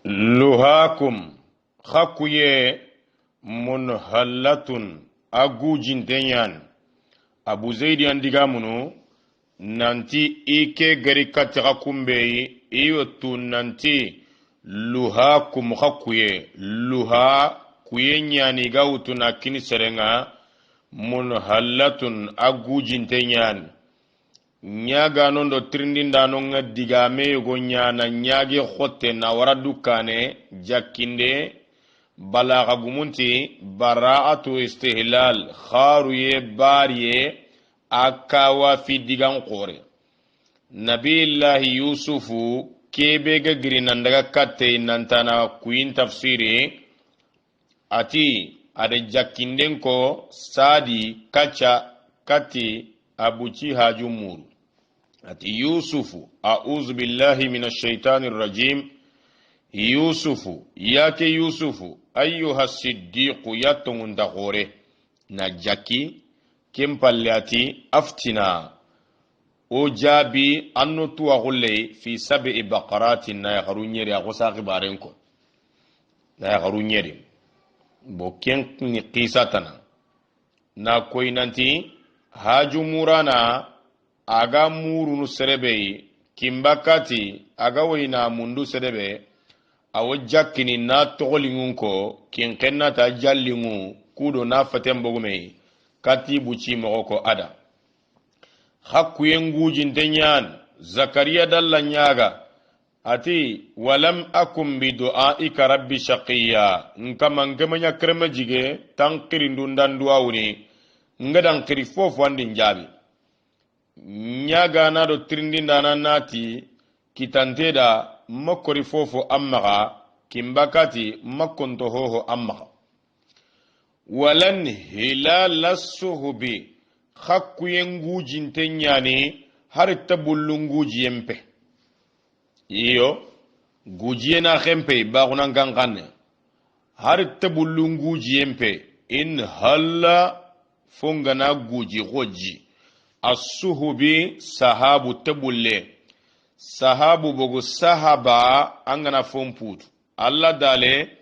luhakum khakuye munhallatun agujintenyan. Abu Zaidi andigamunu nanti ike gari kataka kumbeyi iyo tu nanti luhakum khakuye luha kuye nyani gautu na kini serenga munhallatun agujintenyan. Nyaga nondo trindinda nonga digame yogo nyana nyage khote na waradu kane jakinde balaga gumunti bara'atu istihlal kharuye bariye akawa fi digan qore. Nabillahi Yusufu kebega girinandaga katte nantana kuin tafsiri ati ada jakinden ko sadi kacha kati abuchi hajumuru ati Yusufu a'udhu billahi minash shaitanir rajim. Yusufu yake Yusufu ayyuha siddiqu yatungunda gore na jaki kempallati aftina o jabi anno tuwa gulle fi sab'i baqaratin na yarunyeri agosa gibarenko na yarunyeri bo ken ni qisatana na koinanti haju murana aga murunu serebe kimbakati aga wayna mundu serebe awo jakkini na togolingun ko kinkenna ta jallingu kudo na fatem bogume kati buci mogoko ada hakkuyen gujintenyan zakariya dalla nyaga ati walam akum bi du'aika rabbi shaqiya nkama ngamanya krema jige tankirindundan duawuni ngadan kiri fofo andin jabi nyaga na do trindinda na nati kitanteda makori fofo ammaga kimbakati makonto hoho ammaga walan hilal suhubi khakkuyen gujintenyani har tabullunguji yempe iyo gujiyena khempe bagunan ganganne har tabullunguji yempe in halla fongana guji goji as-suhubi sahabu tabulle sahabu bogo sahaba angana fomputu alla dale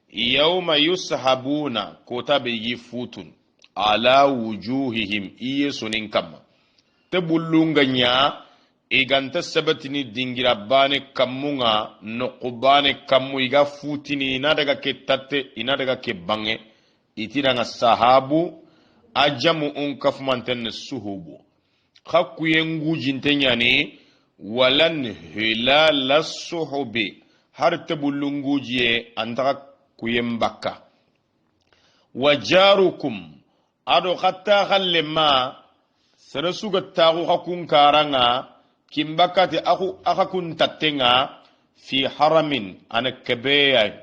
yawma yushabuna kotabe yifutun ala wujuhihim iye sonin kama tabullunga nya iganta sabatini dingira bane kamunga nokubane kamu iga futini ina daga ke tatte ina daga ke bange itiranga sahabu ajamu unkafmanten suhubu khakkuye ngujintenyani walan hilal suhubi har tabullungujiye antaka kuyembaka wajarukum ado khatta khallema sarasuga tagu hakun karanga kimbakati akakun tattenga fi haramin anakabeya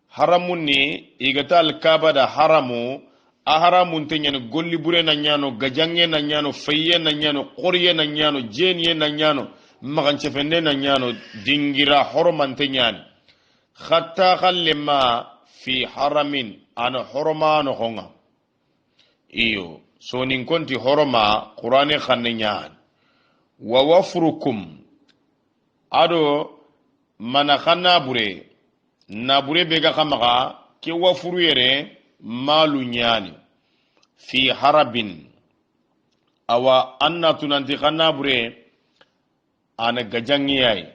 haramuni igatal kabada haramu aharamun tenyano golli bure na nyano gajange na nyano fayye na nyano qoriye na nyano jeniye na nyano maganchefende na nyano dingira horoman tenyani khatta khallema fi haramin ana horomano honga iyo sonin konti horoma qur'ane khanne nyan wa wafrukum ado mana khanna bure na bure bega khamaga ke wafuru yere malu nyani fi harabin awa anna tunanti khanna bure ana gajangiyai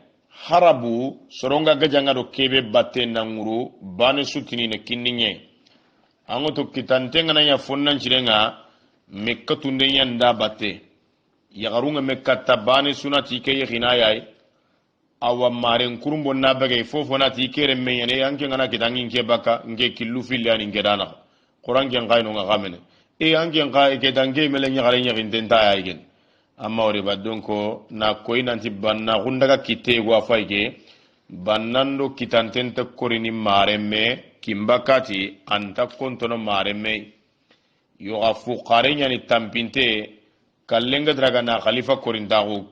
harabu soronga gajanga do kebe batte nanguru bane sutini ne kinninye angoto kitantenga na ya fonnan cirenga mekkatunde nyanda batte yagarunga mekkata bane sunati ke yinayai awa maren kurumbo na bagay fofo na ti kere menyane yanke ngana kitangi nke baka nke killu filani nke dana quran gen gaino nga gamene anke nga ke dange mele nyagare nyagin ta yagen amma ori badonko na koy nanti banna gundaga kite wa fayge bannando kitantenta korini maremme kimbakati anta kontono maremme yo afu qarenya ni tampinte kallenga draga na khalifa korindagu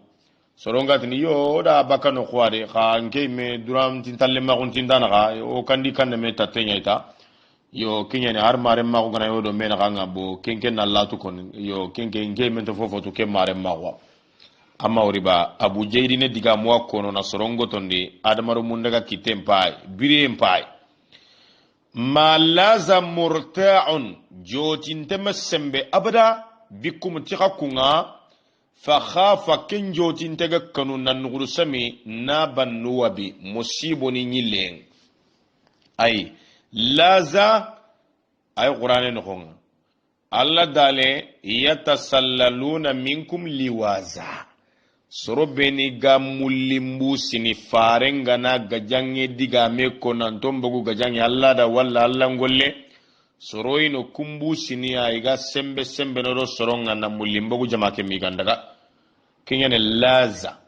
soronga tini yo da bakano khwade kha nke me duram tintalle ma gun tindana ga o kandi kanne me tatenya ita yo kinya ni har mare ma ko gana yo do me na nga bo kenke na latu kon yo kenke nge men to fofo to ke mare ma wa amma uriba abu jaydi ne diga mo kono na sorongo tondi adamaru mundaga kitempai birempai ma laza murta'un jotin tamassambe abada bikum tikakunga fa khafa ken jotin taga kanu nan nuguru sami na bannuwabi musiboni nyileng ay laza ay qur'ane no khonga alla dale yatasallaluna minkum liwaza soro beni ga mullimbu sini farenga na gajange diga me konan tombogu gajange alla da walla alla ngolle soro ino kumbu sini ay ga sembe sembe no soronga na mullimbu jamake mi gandaga kinyane laza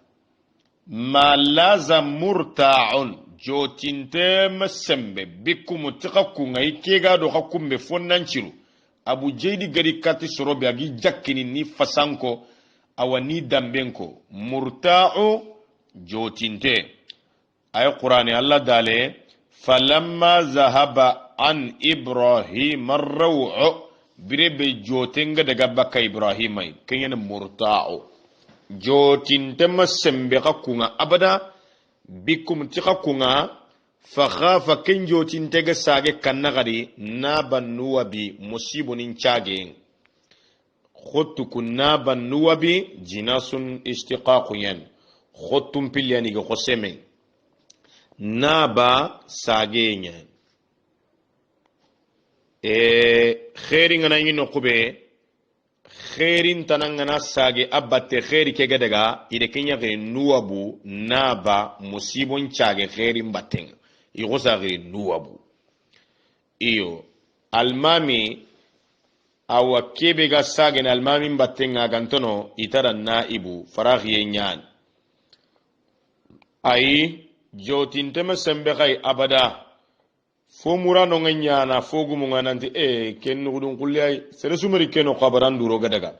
ma laza murta'un jotinte masembe bikum tikakunga ikega do hakumbe fonnanciru abu jaydi gari kati sorobe agi jakkini ni fasanko awani dambenko murta'u jotinte ay qur'ani alla dale falamma zahaba an ibrahim ar-raw'u birebe jotenga daga baka ibrahimai kenyen murta'u jotinte masembe kakunga abada bikum tikakunga fa khafa ken jotinte ga sage kannagari na bannuwa bi musibun chage khottu kunna bannuwa bi jinasun istiqaqun yan khottum pilyani ga khoseme na ba sage nya khairin ngana yino kube khairin tanangana sage abatte khairi kega daga ide kenya ge nuwabu naba musibon chage khairin batten igo sage nuwabu iyo almami awa kebe ga sage na almami batten agantono itara naibu faraghiye nyan ai jotin tema sembe kai abada fo murano nganyana fogu mungananti ken nugudun kullay sere sumari keno qabaran duro gadaga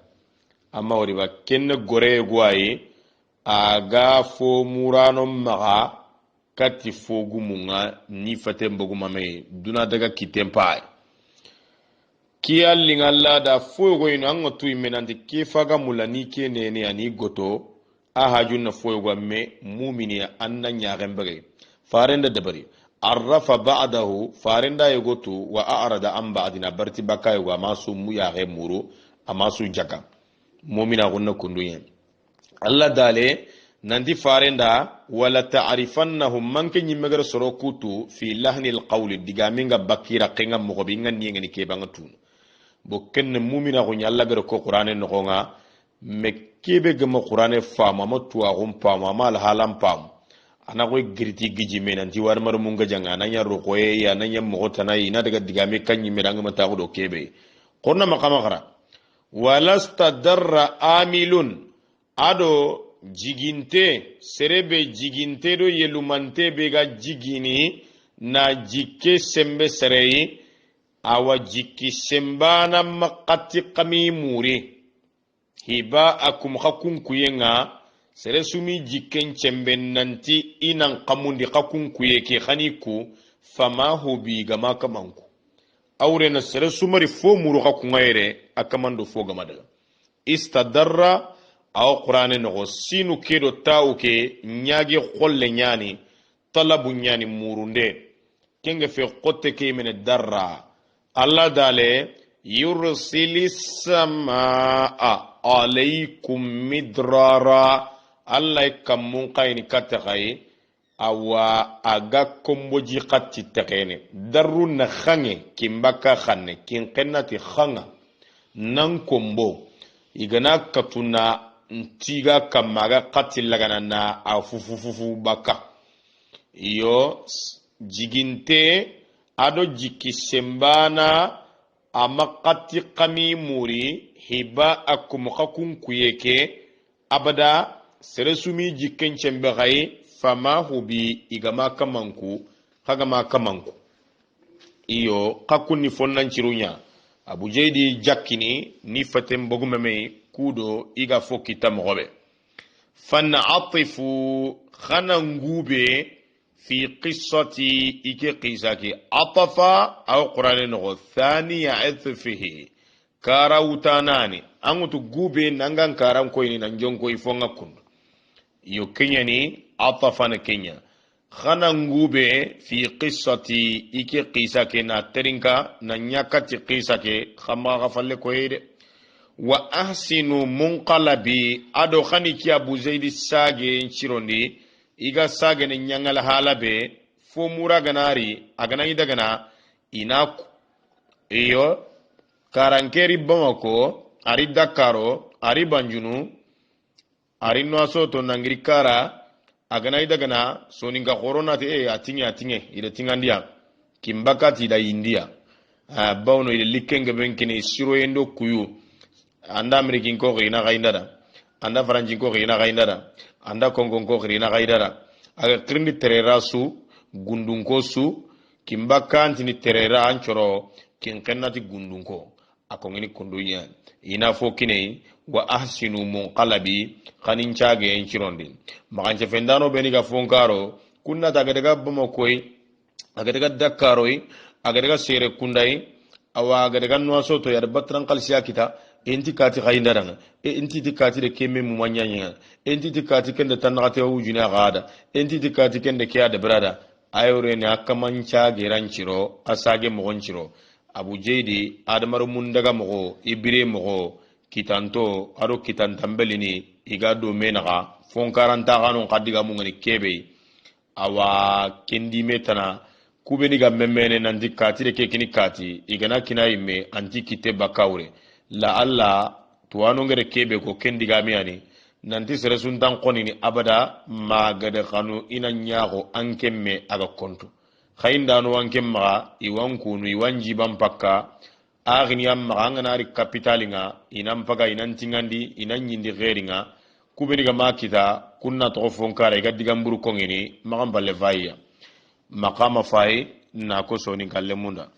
amma wori ba ken gore guayi aga fo murano maga kati fogu munga ni fatem bogu mame duna daga kitempa kiya lingalla da fogo ino anga tu imenanti kifaga mulani kenene ani goto aha junna fogo me mumini anna nyaagembere farenda dabari arrafa ba'dahu farinda yagotu wa a'rada an ba'dina barti bakai wa masu muya ga muru amasu jaka mu'mina gunna kunduyen Allah dale nandi farinda wala ta'rifannahum man kan yimagar sorokutu fi lahni alqawl digaminga bakira qinga mo binga ni ke bangatun bo ken mu'mina gunya Allah gar ko qur'ane no nga mekkebe gama qur'ane fama matu agum fama mal halam fam ana koy girti giji menanti war mar munga janga nanya rokoye ya nanya mogotana ina daga digame kanyi medanga mata ko do kebe qonna makama khara walasta darra amilun ado jiginte serebe jiginte do yelumante be ga jigini na jikke sembe serei awa jikki sembana makati qami muri hiba akum khakun kuyenga sere sumi jikken cemben nanti inan kamundi kakun kuye ke khaniku fama hobi gama kamanku awre na sere sumari fo muru kakun ayre akamando fo gama daga istadarra aw qur'ane no sinu kedo tawke nyaage kholle nyani talabu nyani murunde kenge fe qotte ke mene darra alla dale yursilis samaa alaykum midrara Allah kamun kayni katakay awa aga komboji katti tekene daru na khange kimbaka khanne kin kennati khanga nan kombo igana katuna ntiga kamaga katti lagana na afufufufu baka iyo jiginte ado jiki sembana amakati kami muri hiba akumukakun kuyeke abada seresumi jikken cembe gaye fama hubi igama kamanku kagama kamanku iyo kakuni fonnan cirunya abu jaydi jakkini ni fatem bogumeme kudo iga fokita mogobe fan atifu khanangube fi qissati ike qisaki atafa aw qur'an no thani ya'th fihi karawtanani angutu gube nangan karam ko ni nanjon ko ifonga kundu yo kenya ni atafana kenya khana ngube fi qissati ike qisa ke na terinka na nyakati qisa ke khama gafalle ko yede wa ahsinu munqalabi ado khani ki abu zaid sage nchirondi iga sage ne nyangala halabe fo mura ganari agana idagana inaku iyo karankeri bamako ari dakaro ari banjunu ari noasoto nangiri kara agana idagana soninga corona te atinge ile tingandia kimbakati da india bawno ile likenge benkini siro endo kuyu anda amerikin ko ina gaindada anda faranjin ko ina gaindada anda kongon ko ina gaindada aga krindi terera su gundunko su kimbakanti ni terera anchoro kinkennati gundunko akongini kundunya ina fo kinei wa ahsinu munqalabi kanin chage enchirondi maganje fendano beni ga fonkaro kunna daga bamo koy aga dakaro aga sere kundai awa aga noaso to yar batran qalsiya kita enti kati gaindaranga enti tikati de kemme mu manyanya enti tikati kende tanate wujuna gada enti tikati kende kiya de brada ayore ne akamancha geranchiro asage mogonchiro abu jeydi adamaru mundaga mogo ibire mogo kitanto aro kitantambelini iga do menaga fonkaranta ganon kadiga mungani kebe awa kendi metana kubeni ga memene nanti kati de kekini kati igana kinaime anti kite bakawre la alla tuwano ngere kebe ko kendi ga miani nanti sere suntan konini abada magade khanu ina nyago ankemme aga kontu khayindano ankemma iwankunu iwanji bampaka agni amma angana ri kapitalinga inampaga inantingandi inanyindi geringa kubeni ga makita kunna to fonkare ga digamburu kongini magamballe vaya makama fay na ko soni kalle munda